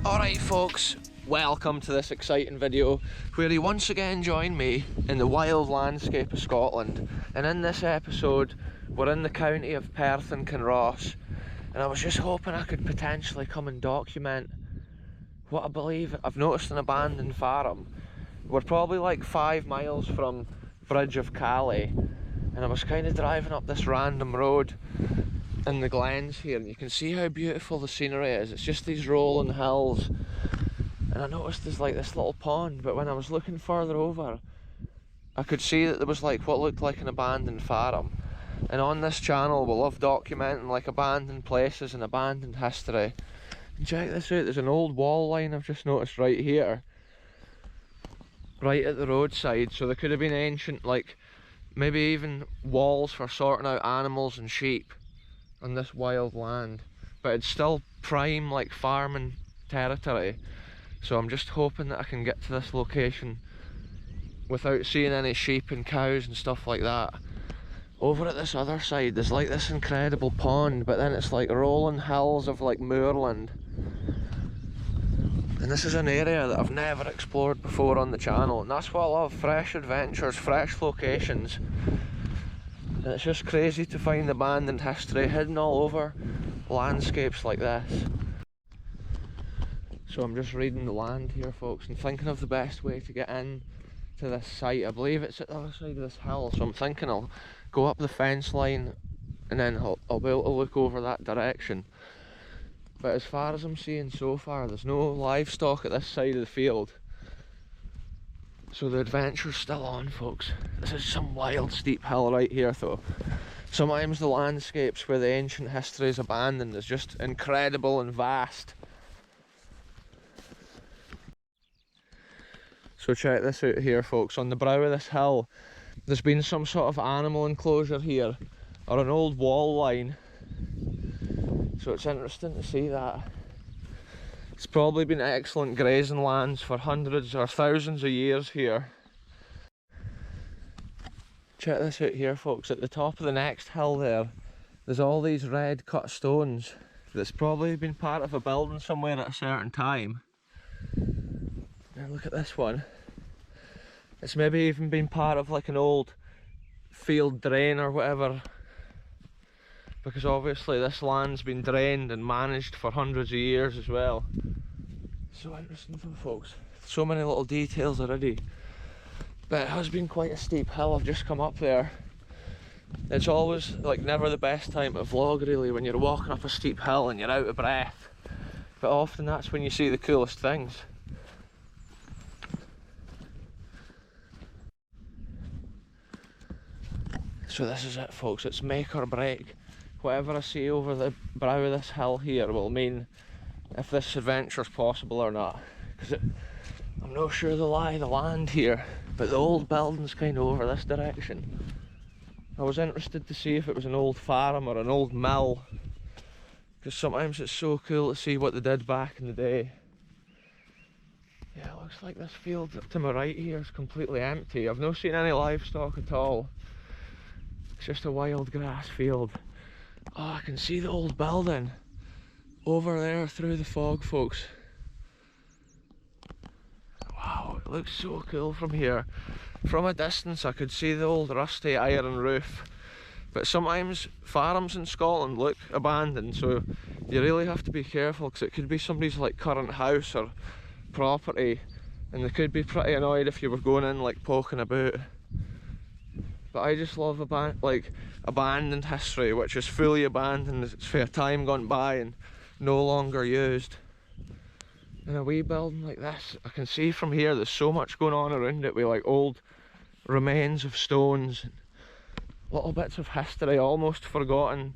Alright folks, welcome to this exciting video where you once again join me in the wild landscape of Scotland. And in this episode we're in the county of Perth and Kinross, and I was just hoping I could potentially come and document what I believe I've noticed an abandoned farm. We're probably like 5 miles from Bridge of Cali, and I was kind of driving up this random road in the glens here, and you can see how beautiful the scenery is. It's just these rolling hills, and I noticed there's like this little pond, but when I was looking further over I could see that there was like what looked like an abandoned farm. And on this channel we love documenting like abandoned places and abandoned history. And check this out, there's an old wall line I've just noticed right here, right at the roadside. So there could have been ancient, like maybe even walls for sorting out animals and sheep on this wild land, but it's still prime like farming territory. So I'm just hoping that I can get to this location without seeing any sheep and cows and stuff like that. Over at this other side there's like this incredible pond, but then it's like rolling hills of like moorland, and this is an area that I've never explored before on the channel, and that's what I love: fresh adventures, fresh locations. And it's just crazy to find abandoned history hidden all over landscapes like this. So I'm just reading the land here folks and thinking of the best way to get in to this site. I believe it's at the other side of this hill, so I'm thinking I'll go up the fence line and then I'll be able to look over that direction. But as far as I'm seeing so far, there's no livestock at this side of the field, so the adventure's still on folks. This is some wild steep hill right here though. Sometimes the landscapes where the ancient history is abandoned is just incredible and vast. So check this out here folks, on the brow of this hill there's been some sort of animal enclosure here, or an old wall line. So it's interesting to see that. It's probably been excellent grazing lands for hundreds or thousands of years here. Check this out here folks, at the top of the next hill there's all these red cut stones that's probably been part of a building somewhere at a certain time. Now look at this one. It's maybe even been part of like an old field drain or whatever, because obviously this land's been drained and managed for hundreds of years as well. So interesting folks, so many little details already. But it has been quite a steep hill. I've just come up there. It's always like never the best time to vlog really when you're walking up a steep hill and you're out of breath, but often that's when you see the coolest things. So this is it folks, it's make or break. Whatever I see over the brow of this hill here will mean if this adventure's possible or not, because I'm not sure the lie of the land here, but the old building's kind of over this direction. I was interested to see if it was an old farm or an old mill, because sometimes it's so cool to see what they did back in the day. Yeah, it looks like this field to my right here is completely empty. I've not seen any livestock at all. It's just a wild grass field. Oh, I can see the old building over there through the fog folks. Wow, it looks so cool from here. From a distance I could see the old rusty iron roof, but sometimes farms in Scotland look abandoned, so you really have to be careful, because it could be somebody's like current house or property, and they could be pretty annoyed if you were going in like poking about. But I just love abandoned history, which is fully abandoned. It's for a time gone by and no longer used. In a wee building like this, I can see from here there's so much going on around it with like old remains of stones, little bits of history almost forgotten,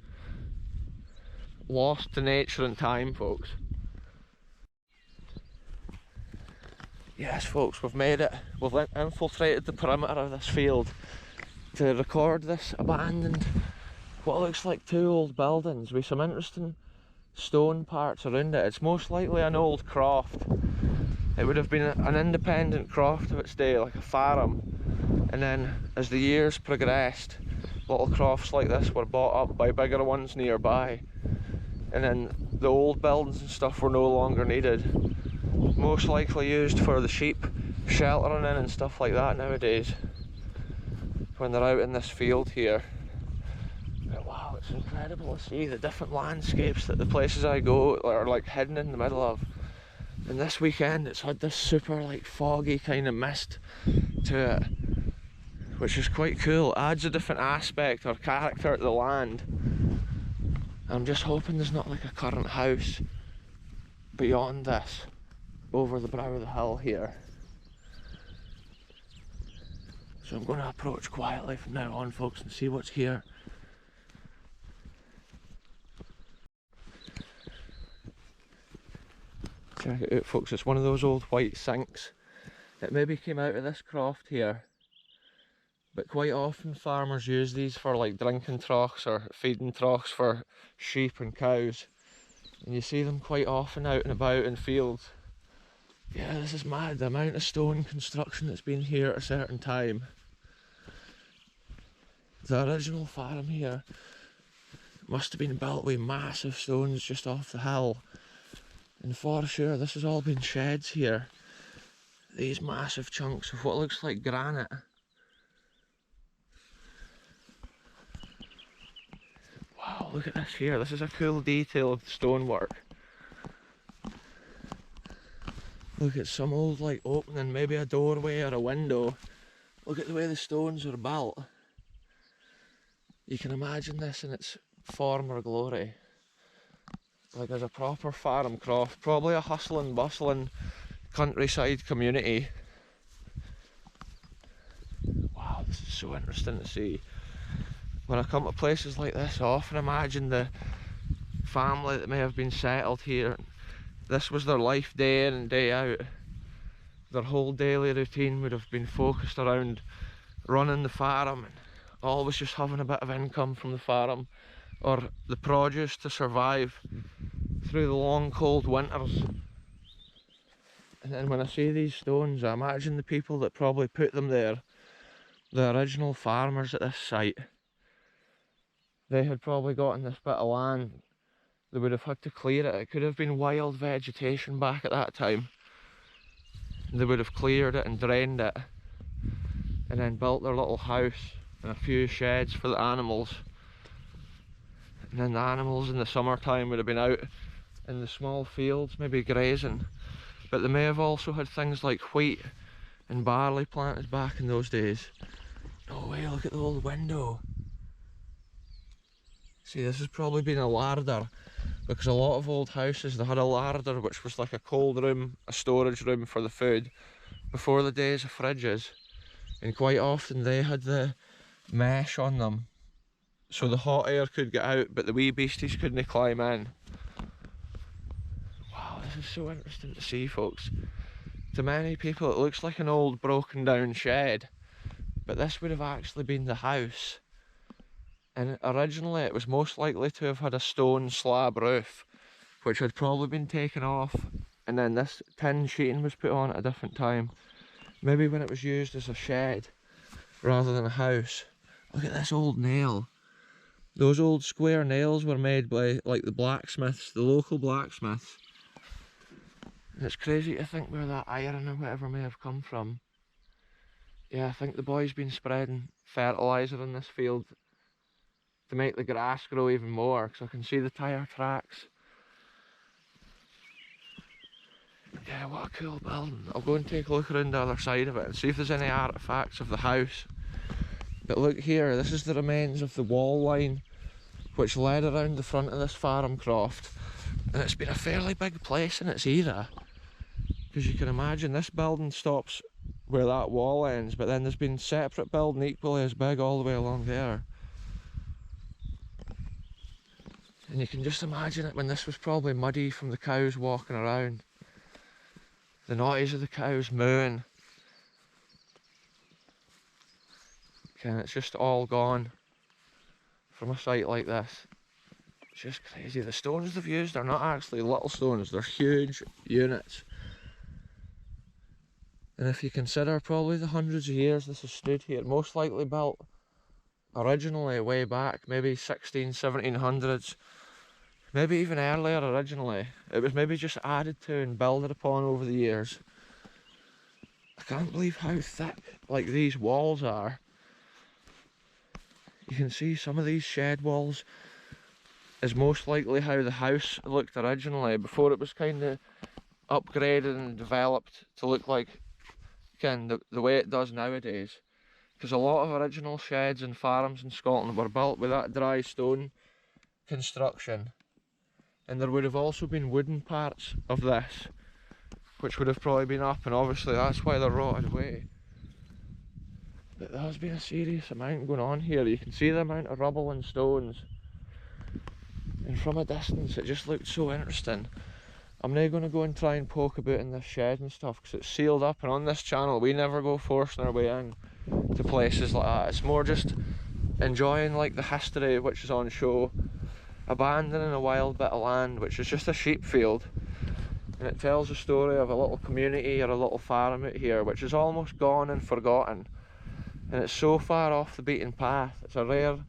lost to nature and time folks. Yes folks, we've made it. We've infiltrated the perimeter of this field to record this abandoned, what looks like 2 old buildings with some interesting stone parts around it. It's most likely an old croft. It would have been an independent croft of its day, like a farm, and then as the years progressed, little crofts like this were bought up by bigger ones nearby, and then the old buildings and stuff were no longer needed. most likely used for the sheep sheltering in and stuff like that nowadays when they're out in this field here. But wow, it's incredible to see the different landscapes that the places I go are like hidden in the middle of. And this weekend it's had this super like foggy kind of mist to it, which is quite cool. Adds a different aspect or character to the land. I'm just hoping there's not like a current house beyond this, over the brow of the hill here. So I'm going to approach quietly from now on, folks, and see what's here. Check it out, folks, it's one of those old white sinks. It maybe came out of this croft here, but quite often farmers use these for like drinking troughs or feeding troughs for sheep and cows. And you see them quite often out and about in fields. Yeah, this is mad, the amount of stone construction that's been here at a certain time. The original farm here must have been built with massive stones just off the hill. And for sure this has all been sheds here. These massive chunks of what looks like granite. Wow, look at this here. This is a cool detail of the stonework. Look at some old like opening, maybe a doorway or a window. Look at the way the stones are built. You can imagine this in its former glory. Like as a proper farm croft, probably a hustling, bustling countryside community. Wow, this is so interesting to see. When I come to places like this, I often imagine the family that may have been settled here. This was their life day in and day out. Their whole daily routine would have been focused around running the farm and always just having a bit of income from the farm or the produce to survive through the long cold winters. And then when I see these stones, I imagine the people that probably put them there, the original farmers at this site. They had probably gotten this bit of land. They would have had to clear it. It could have been wild vegetation back at that time. They would have cleared it and drained it and then built their little house and a few sheds for the animals. And then the animals in the summertime would have been out in the small fields, maybe grazing. But they may have also had things like wheat and barley planted back in those days. No way, look at the old window. See, this has probably been a larder, because a lot of old houses, they had a larder which was like a cold room, a storage room for the food, before the days of fridges. And quite often they had the mesh on them, so the hot air could get out, but the wee beasties couldn't climb in. Wow, this is so interesting to see, folks. To many people it looks like an old broken down shed, but this would have actually been the house. And originally it was most likely to have had a stone slab roof, which had probably been taken off, and then this tin sheeting was put on at a different time. Maybe when it was used as a shed rather than a house. Look at this old nail. Those old square nails were made by like the blacksmiths, the local blacksmiths. And it's crazy to think where that iron or whatever may have come from. Yeah, I think the boy's been spreading fertiliser in this field to make the grass grow even more, because I can see the tyre tracks. Yeah, what a cool building. I'll go and take a look around the other side of it and see if there's any artefacts of the house. But look here, this is the remains of the wall line which led around the front of this farm croft, and it's been a fairly big place in its era, because you can imagine this building stops where that wall ends, but then there's been separate building equally as big all the way along there. And you can just imagine it when this was probably muddy from the cows walking around. The noise of the cows mooing. And it's just all gone from a site like this. It's just crazy. The stones they've used are not actually little stones, they're huge units. And if you consider probably the hundreds of years this has stood here, most likely built originally way back, maybe 1700s, maybe even earlier originally. It was maybe just added to and built upon over the years. I can't believe how thick like these walls are. You can see some of these shed walls is most likely how the house looked originally before it was kind of upgraded and developed to look like again the way it does nowadays. Because a lot of original sheds and farms in Scotland were built with that dry stone construction, and there would have also been wooden parts of this which would have probably been up, and obviously that's why they're rotted away. But there has been a serious amount going on here. You can see the amount of rubble and stones, and from a distance it just looked so interesting. I'm now going to go and try and poke about in this shed and stuff because it's sealed up, and on this channel we never go forcing our way in to places like that. It's more just enjoying like the history which is on show, abandoning a wild bit of land which is just a sheep field, and it tells a story of a little community or a little farm out here which is almost gone and forgotten, and it's so far off the beaten path. It's a rare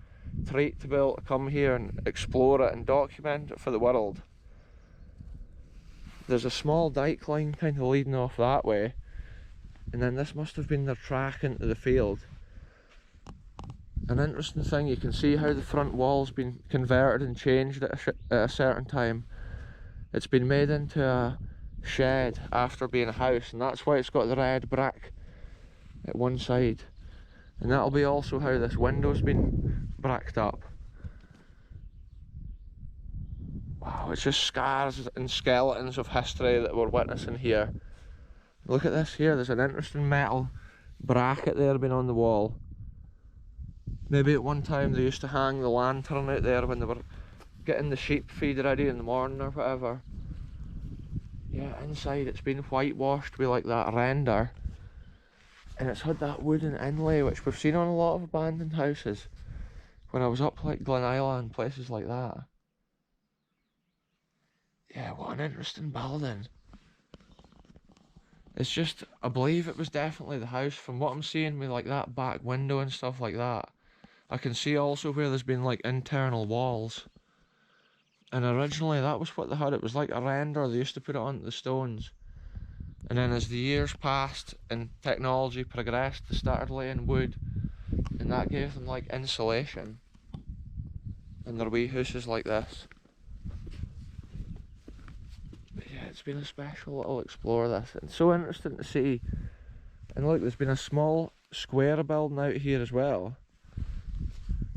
treat to be able to come here and explore it and document it for the world. There's a small dike line kind of leading off that way, and then this must have been their track into the field. An interesting thing, you can see how the front wall's been converted and changed at a certain time. It's been made into a shed after being a house, and that's why it's got the red brick at one side. And that'll be also how this window's been bricked up. Wow, it's just scars and skeletons of history that we're witnessing here. Look at this here, there's an interesting metal bracket there been on the wall. Maybe at one time they used to hang the lantern out there when they were getting the sheep feed ready in the morning or whatever. Yeah, inside it's been whitewashed with like that render, and it's had that wooden inlay which we've seen on a lot of abandoned houses when I was up like Glen and places like that. Yeah, what an interesting building. It's just, I believe it was definitely the house from what I'm seeing with like that back window and stuff like that. I can see also where there's been like internal walls. And originally that was what they had. It was like a render, they used to put it onto the stones. And then as the years passed and technology progressed, they started laying wood. And that gave them like insulation. And their wee houses like this. It's been a special little explore this. It's so interesting to see. And look, there's been a small square building out here as well.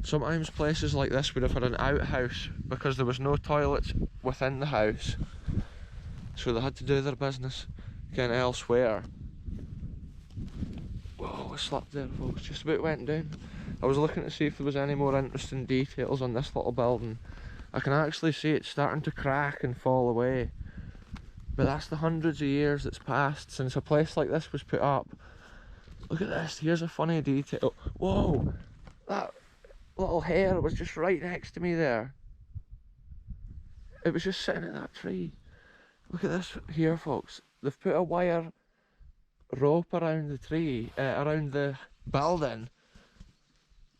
Sometimes places like this would have had an outhouse because there was no toilets within the house, so they had to do their business kind of elsewhere. Whoa, I slipped there folks, just about went down. I was looking to see if there was any more interesting details on this little building. I can actually see it starting to crack and fall away. But that's the hundreds of years that's passed since a place like this was put up. Look at this, here's a funny detail. Whoa, that little hare was just right next to me there. It was just sitting in that tree. Look at this here folks. They've put a wire rope around the tree, around the building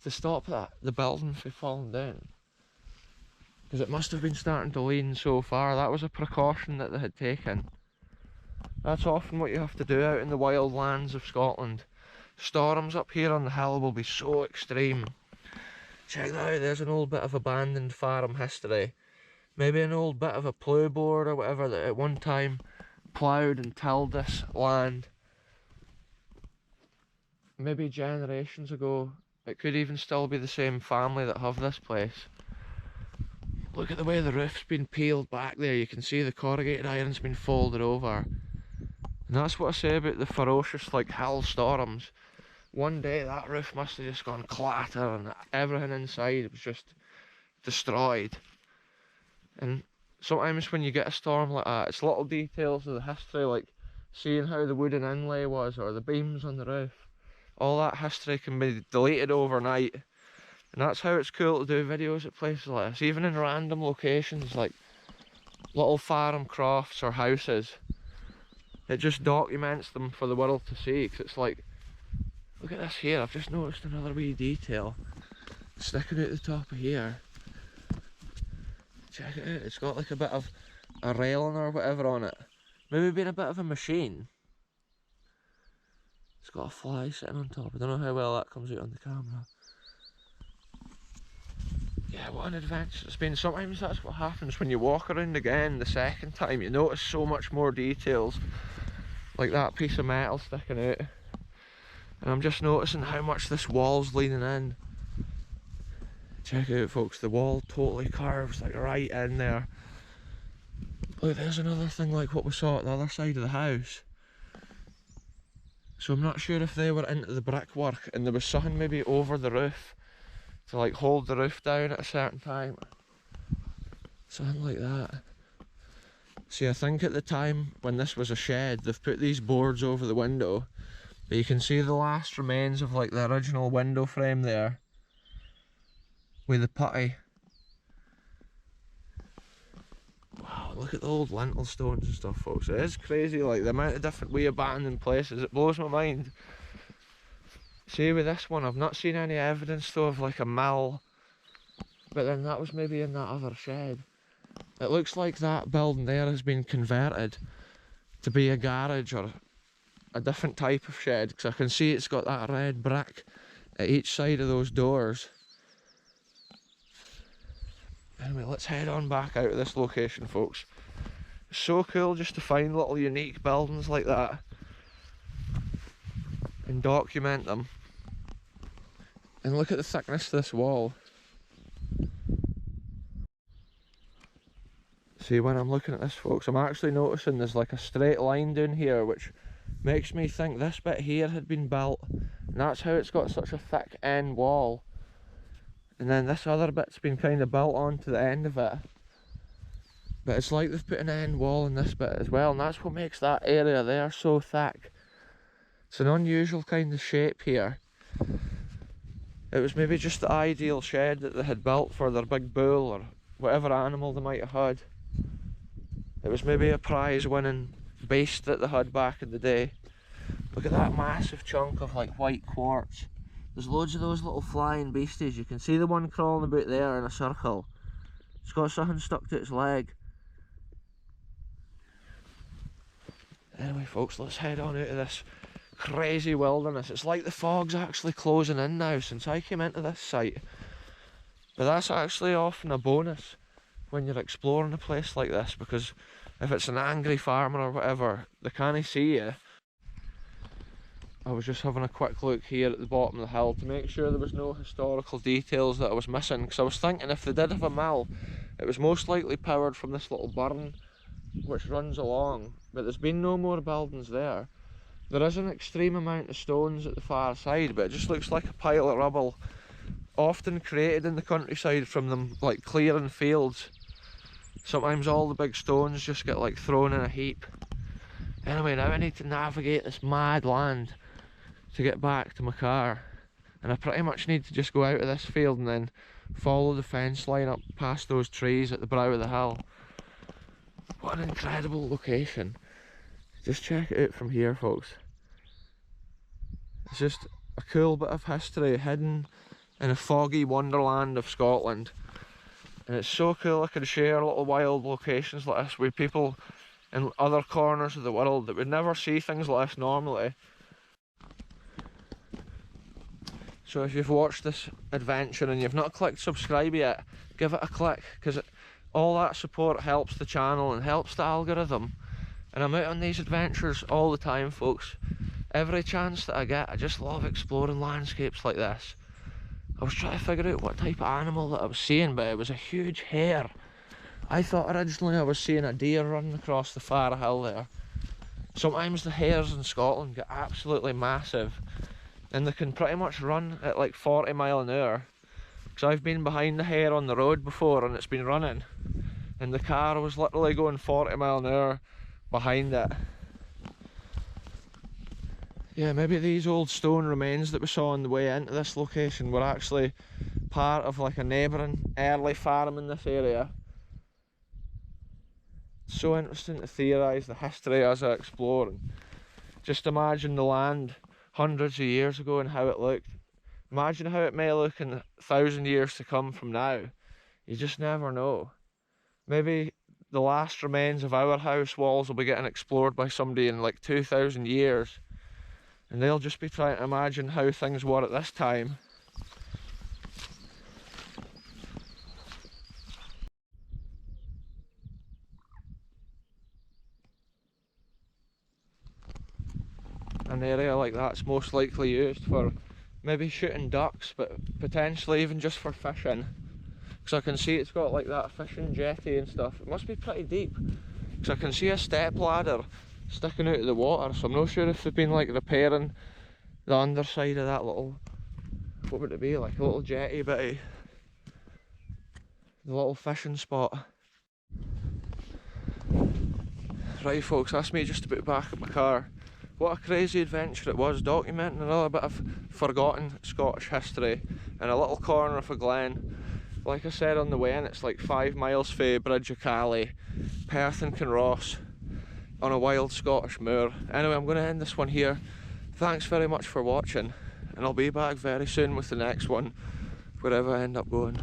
to stop the building from falling down. Because it must have been starting to lean so far. That was a precaution that they had taken. That's often what you have to do out in the wild lands of Scotland. Storms up here on the hill will be so extreme. Check that out, there's an old bit of abandoned farm history. Maybe an old bit of a plough board or whatever that at one time ploughed and tilled this land. Maybe generations ago. It could even still be the same family that have this place. Look at the way the roof's been peeled back there. You can see the corrugated iron's been folded over. And that's what I say about the ferocious like hill storms. One day that roof must have just gone clatter and everything inside was just destroyed. And sometimes when you get a storm like that, it's little details of the history, like seeing how the wooden inlay was or the beams on the roof. All that history can be deleted overnight. And that's how it's cool to do videos at places like this, even in random locations like little farm crofts or houses. It just documents them for the world to see, because it's like, look at this here, I've just noticed another wee detail sticking out the top of here. Check it out, it's got like a bit of a railing or whatever on it. Maybe being a bit of a machine. It's got a fly sitting on top. I don't know how well that comes out on the camera. Yeah, what an adventure it's been. Sometimes that's what happens when you walk around again the second time. You notice so much more details. Like that piece of metal sticking out. And I'm just noticing how much this wall's leaning in. Check it out, folks, the wall totally curves like right in there. Look, there's another thing like what we saw at the other side of the house. So I'm not sure if they were into the brickwork and there was something maybe over the roof to like hold the roof down at a certain time. Something like that. See, I think at the time when this was a shed, they've put these boards over the window, but you can see the last remains of like the original window frame there with the putty. Wow, look at the old lintel stones and stuff, folks. It is crazy, like the amount of different wee abandoned places. It blows my mind. See, with this one, I've not seen any evidence though of like a mill, but then that was maybe in that other shed. It looks like that building there has been converted to be a garage or a different type of shed, because I can see it's got that red brick at each side of those doors. Anyway, let's head on back out of this location, folks. It's so cool just to find little unique buildings like that and document them. And look at the thickness of this wall. See, when I'm looking at this, folks, I'm actually noticing there's like a straight line down here, which makes me think this bit here had been built, and that's how it's got such a thick end wall. And then this other bit's been kind of built onto the end of it. But it's like they've put an end wall in this bit as well, and that's what makes that area there so thick. It's an unusual kind of shape here. It was maybe just the ideal shed that they had built for their big bull or whatever animal they might have had. It was maybe a prize winning beast that they had back in the day. Look at that massive chunk of like white quartz. There's loads of those little flying beasties. You can see the one crawling about there in a circle. It's got something stuck to its leg. Anyway, folks, let's head on out of this crazy wilderness. It's like the fog's actually closing in now since I came into this site. But that's actually often a bonus when you're exploring a place like this, because if it's an angry farmer or whatever, they can't see you. I was just having a quick look here at the bottom of the hill to make sure there was no historical details that I was missing, because I was thinking if they did have a mill, it was most likely powered from this little burn which runs along, but there's been no more buildings there. There is an extreme amount of stones at the far side, but it just looks like a pile of rubble, often created in the countryside from them like clearing fields. Sometimes all the big stones just get like thrown in a heap. Anyway, now I need to navigate this mad land to get back to my car, and I pretty much need to just go out of this field and then follow the fence line up past those trees at the brow of the hill. What an incredible location. Just check it out from here, folks. It's just a cool bit of history hidden in a foggy wonderland of Scotland, and it's so cool I can share little wild locations like this with people in other corners of the world that would never see things like this normally. So if you've watched this adventure and you've not clicked subscribe yet, give it a click, because all that support helps the channel and helps the algorithm. And I'm out on these adventures all the time, folks. Every chance that I get, I just love exploring landscapes like this. I was trying to figure out what type of animal that I was seeing, but it was a huge hare. I thought originally I was seeing a deer running across the far hill there. Sometimes the hares in Scotland get absolutely massive, and they can pretty much run at like 40 miles an hour. Because I've been behind the hare on the road before and it's been running, and the car was literally going 40 miles an hour behind it. Yeah, maybe these old stone remains that we saw on the way into this location were actually part of like a neighbouring early farm in this area. It's so interesting to theorise the history as I explore, and just imagine the land hundreds of years ago and how it looked. Imagine how it may look in 1,000 years to come from now. You just never know. Maybe the last remains of our house walls will be getting explored by somebody in like 2,000 years, and they'll just be trying to imagine how things were at this time. An area like that's most likely used for maybe shooting ducks, but potentially even just for fishing. Because I can see it's got like that fishing jetty and stuff. It must be pretty deep, because I can see a step ladder sticking out of the water, so I'm not sure if they've been like repairing the underside of that little, what would it be, like a little jetty bitty, the little fishing spot. Right folks, that's me just about back at my car. What a crazy adventure it was, documenting another bit of forgotten Scottish history in a little corner of a glen. Like I said on the way in, it's like 5 miles fae Bridge of Cally, Perth and Kinross, on a wild Scottish moor. Anyway, I'm going to end this one here. Thanks very much for watching, and I'll be back very soon with the next one, wherever I end up going.